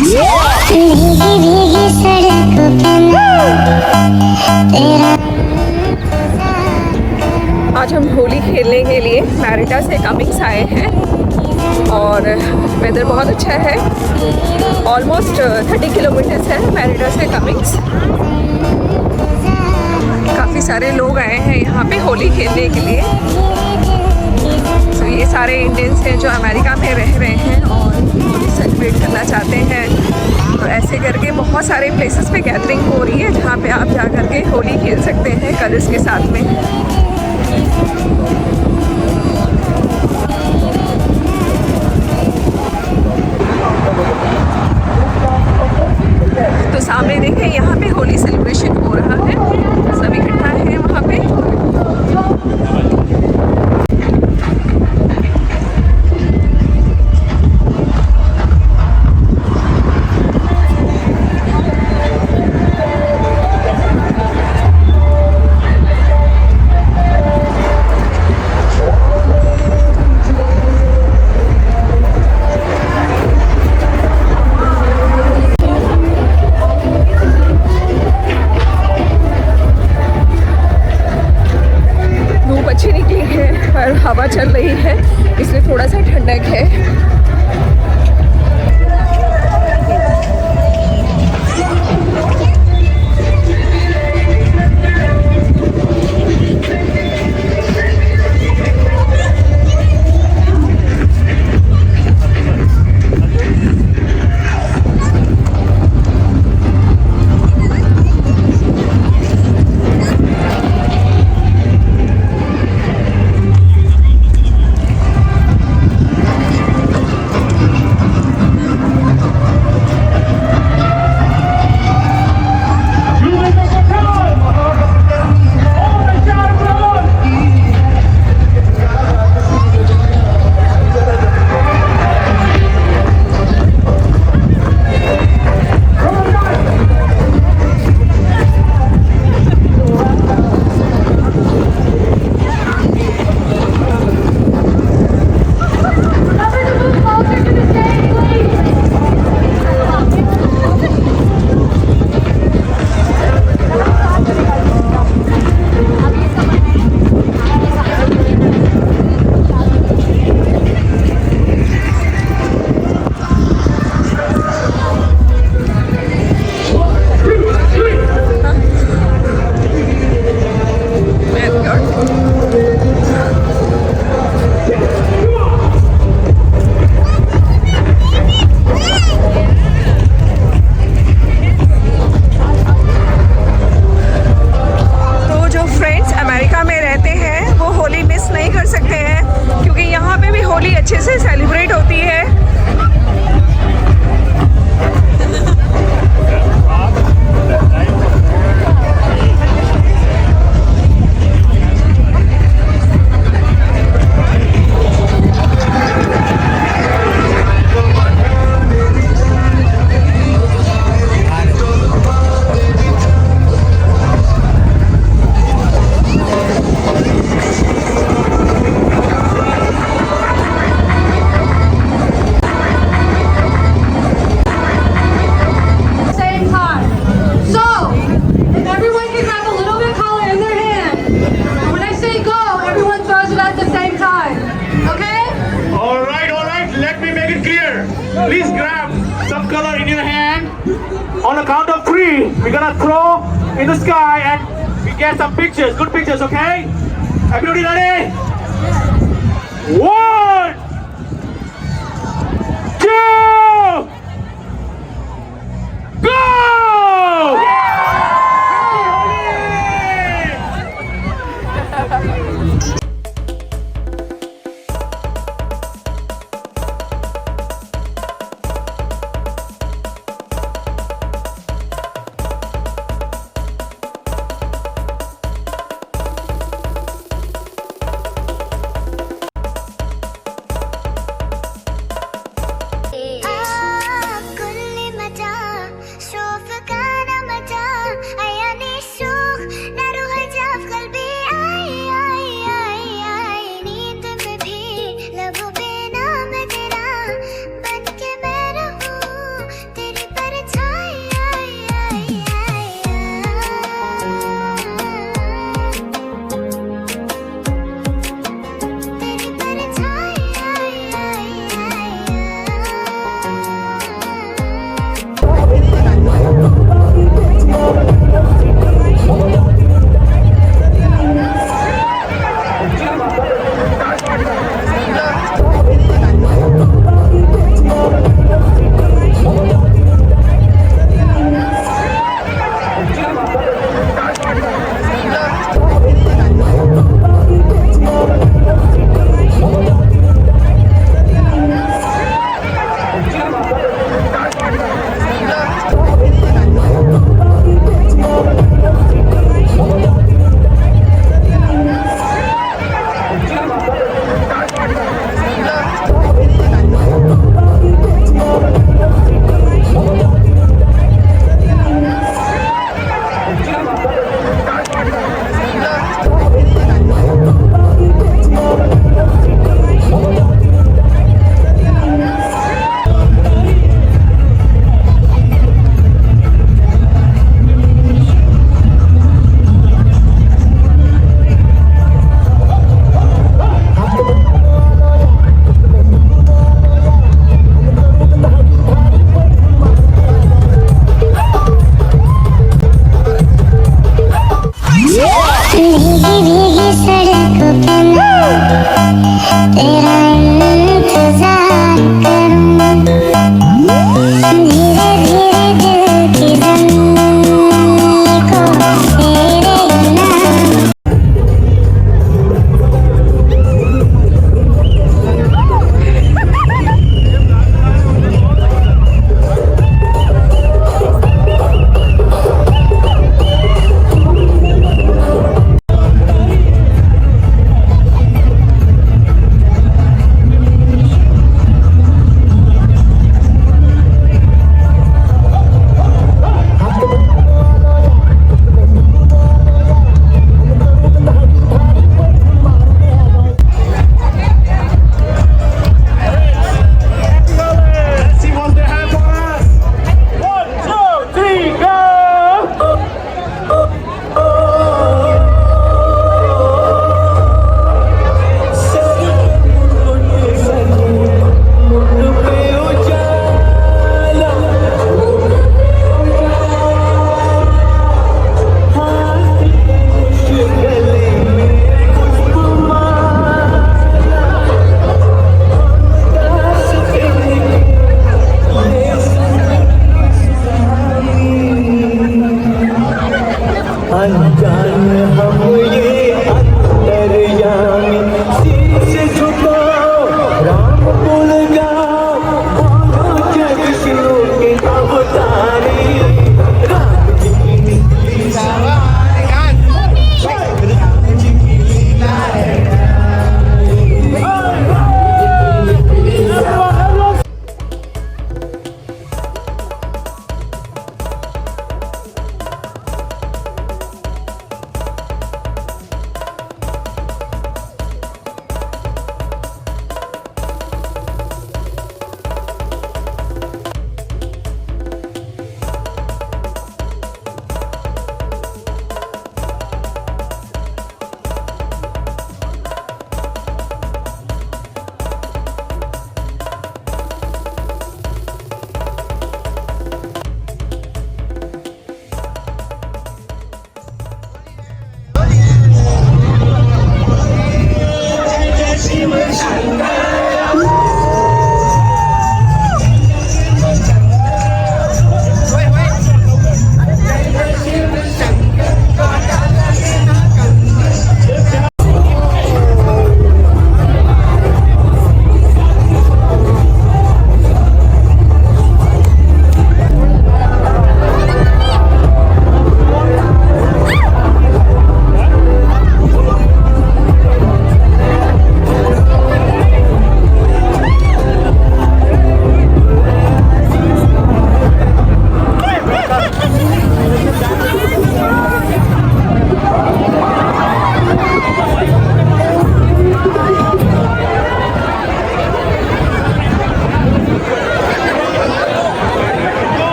आज हम होली खेलने के लिए मैरिटा से कमिंग्स आए हैं और वेदर बहुत अच्छा है। ऑलमोस्ट 30 किलोमीटर्स है मैरिटा से कमिंग्स। काफ़ी सारे लोग आए हैं यहाँ पे होली खेलने के लिए। तो ये सारे इंडियंस हैं जो अमेरिका में रह रहे हैं और होली सेलिब्रेट करना चाहते हैं। तो ऐसे करके बहुत सारे प्लेसेस पे गैदरिंग हो रही है जहाँ पे आप जा करके होली खेल सकते हैं कलर्स के साथ में। तो सामने देखें यहाँ पे होली सेलिब्रेशन हो रहा है, सब इकट्ठा है वहाँ पे। अच्छी निकली है पर हवा चल रही है इसलिए थोड़ा सा ठंडक है। अच्छे से सेलिब्रेट होती है। Please grab some color in your hand. On the count of 3, we're gonna throw in the sky and we get some pictures, good pictures, okay? Everybody ready? 1, 2, go! Let's see what they have for us. 1, 2, 3, go! अनजान हम ये अंतर्यामी शीश झुकाओ राम भूल जाओ बोलो जग शिव के अवतारी राम जी की लीला राम जी की लीला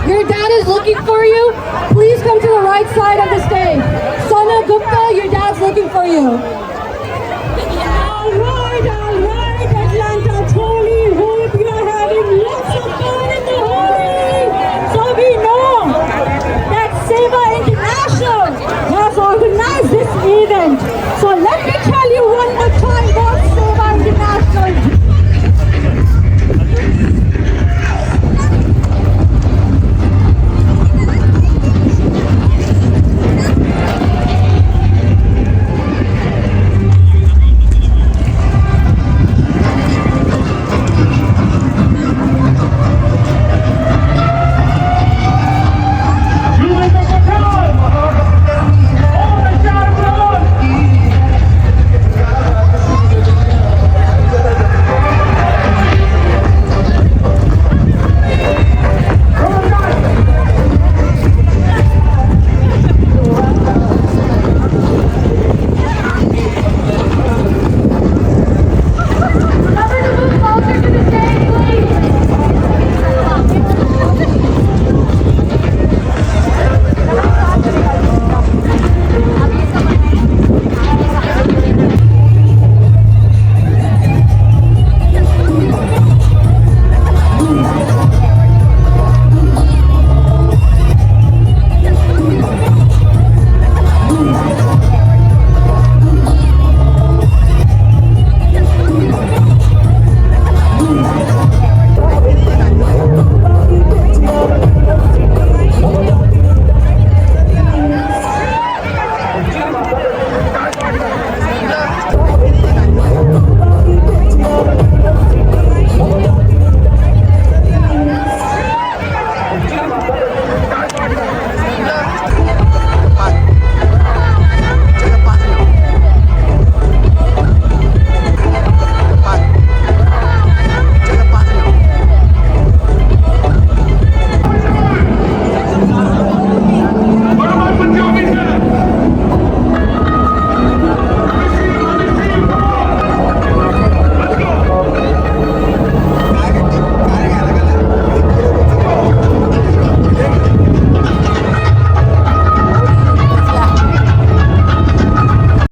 Your dad is looking for you. Please come to the right side of the stage. Sana Gupta, your dad's looking for you.